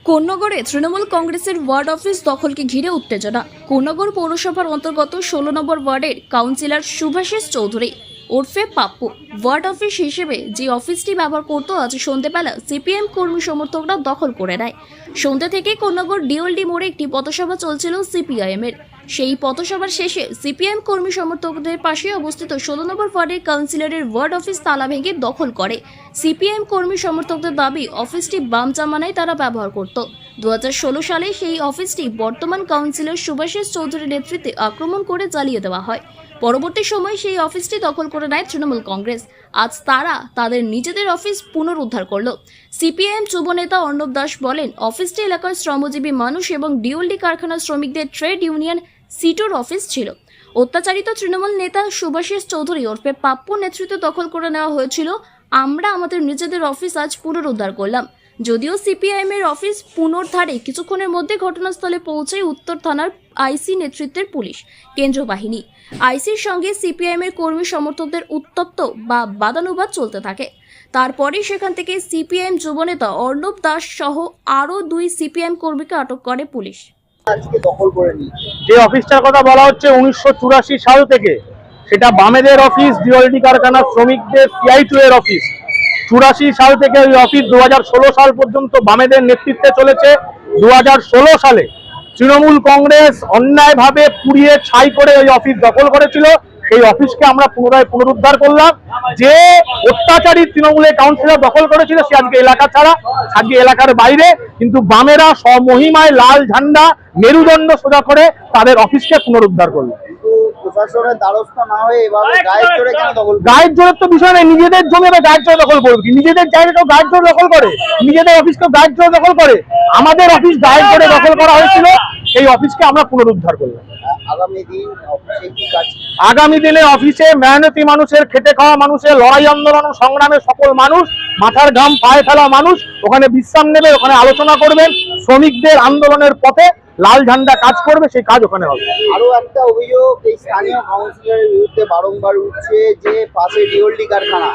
কোন্নগরে তৃণমূল কংগ্রেসের word office দখলকে ঘিরে উত্তেজনা। কোন্নগর পৌরসভার অন্তর্গত 16 নম্বর ওয়ার্ডের কাউন্সিলর শুভাশিস চৌধুরী ওরফে পাপ্পু ওয়ার্ড অফিস হিসেবে যে অফিসটি ব্যবহার করত, আজ সন্ধ্যেবেলা সিপিএম কর্মী সমর্থকরা দখল করে নেয়। সন্ধ্যা থেকে কোন্নগর ডিওলডি মোড়ে একটি পথসভা চলছিল সিপিআইএম এর। সেই পথসভার শেষে সিপিএম কর্মী সমর্থকদের পাশে অবস্থিত 16 নম্বর ওয়ার্ডের কাউন্সিলরের ওয়ার্ড অফিস তালা ভেঙে দখল করে। সিপিএম কর্মী সমর্থকদের দাবি, অফিসটি বাম জামানায় তারা ব্যবহার করত। 2016 সালে সেই অফিসটি বর্তমান কাউন্সিলর শুভাশিস চৌধুরীর নেতৃত্বে আক্রমণ করে জ্বালিয়ে দেওয়া হয়। পরবর্তী সময়ে সেই অফিসটি দখল করে নেয় তৃণমূল কংগ্রেস। আজ তারা তাদের নিজেদের অফিস পুনরুদ্ধার করল। সিপিআইএম যুব নেতা অর্ণব দাস বলেন, অফিসটি এলাকার শ্রমজীবী মানুষ এবং ডিওলডি কারখানার শ্রমিকদের ট্রেড ইউনিয়ন সিটোর অফিস ছিল। অত্যাচারিত তৃণমূল নেতা শুভাশিস চৌধুরী ওরফে পাপ্পুর নেতৃত্বে দখল করে নেওয়া হয়েছিল। আমরা আমাদের নিজেদের অফিস আজ পুনরুদ্ধার করলাম। যদিও সিপিআইএম এর অফিস পুনরুদ্ধারে কিছুক্ষণের মধ্যে ঘটনাস্থলে পৌঁছে উত্তর থানার আইসি নেতৃত্বের পুলিশ কেন্দ্রীয় বাহিনী। আইসির সঙ্গে সিপিআইএম এর কর্মী সমর্থকদের উত্তপ্ত বা বাদানুবাদ চলতে থাকে। তারপরে সেখান থেকে সিপিআইএম যুবনেতা অর্ণব দাস সহ আরও 2 সিপিআইএম কর্মীকে আটক করে পুলিশ। আজকে দখল করে নি যে অফিসটার কথা বলা হচ্ছে 1984 সাল থেকে, সেটা বামেদের অফিস, ডিওলডি কারখানার শ্রমিকদের CI2 এর অফিস। 84 সাল থেকে ওই অফিস 2016 সাল পর্যন্ত বামেদের নেতৃত্বে চলেছে। 2016 সালে তৃণমূল কংগ্রেস অন্যায়ভাবে পুড়িয়ে ছাই করে ওই অফিস দখল করেছিল। সেই অফিসকে আমরা পুনরায় পুনরুদ্ধার করলাম। যে অত্যাচারী তৃণমূলের কাউন্সিলর দখল করেছিল সে আজকে এলাকা ছাড়া, আজকে এলাকার বাইরে, কিন্তু বামেরা স্বমহিমায় লাল ঝান্ডা মেরুদণ্ড সোজা করে তাদের অফিসকে পুনরুদ্ধার করলো। প্রশাসনের দ্বারস্থ না হয়ে এভাবে গায়ের জোরে কেন দখল? গায়ের জোরের তো বিষয় নেই, নিজেদের জমিতে গায়ের জোরে দখল করবে কি? নিজেদের জায়গাটাও গায়ের জোরে দখল করে, নিজেদের অফিসকেও গায়ের জোরে দখল করে। আমাদের অফিস গায়ের জোরে দখল করা হয়েছিল, সেই অফিসকে আমরা পুনরুদ্ধার করলাম। আগামী দিন অফিসে কি কাজ? আগামী দিনে অফিসে মেহনতি মানুষের, খেটে খাওয়া মানুষের, লড়াই আন্দোলন সংগ্রামের সকল মানুষ, মাথার ঘাম পায়ে ফেলা মানুষ ওখানে বিশ্রাম নেবে, ওখানে আলোচনা করবেন। শ্রমিকদের আন্দোলনের পথে লাল ঝান্ডা কাজ করবে, সেই কাজ ওখানে হবে। আরো একটা অভিযোগ এই স্থানীয় কাউন্সিলরের বিরুদ্ধে বারংবার উঠছে যে পাশে ডিওলডি কারখানা,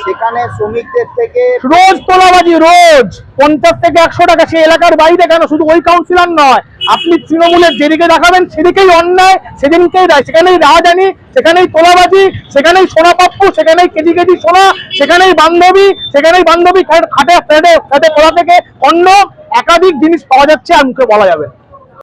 সেখানে শ্রমিকদের থেকে রোজ তোলাবাজি, রোজ 50 থেকে 100 টাকা। সেই এলাকার বাইরে কেন, শুধু ওই কাউন্সিলর নয়, আপনি তৃণমূলের যেদিকে দেখাবেন সেদিকেই অন্যায়, সেদিনকেই সেখানেই রাজধানী, সেখানেই তোলাবাজি, সেখানেই সোনা পাপ্পু, সেখানেই কেজি কেজি সোনা, সেখানেই বান্ধবী খাটে ফেটে পোড়া থেকে অন্য একাধিক জিনিস পাওয়া যাচ্ছে, আর মুখে বলা যাবে।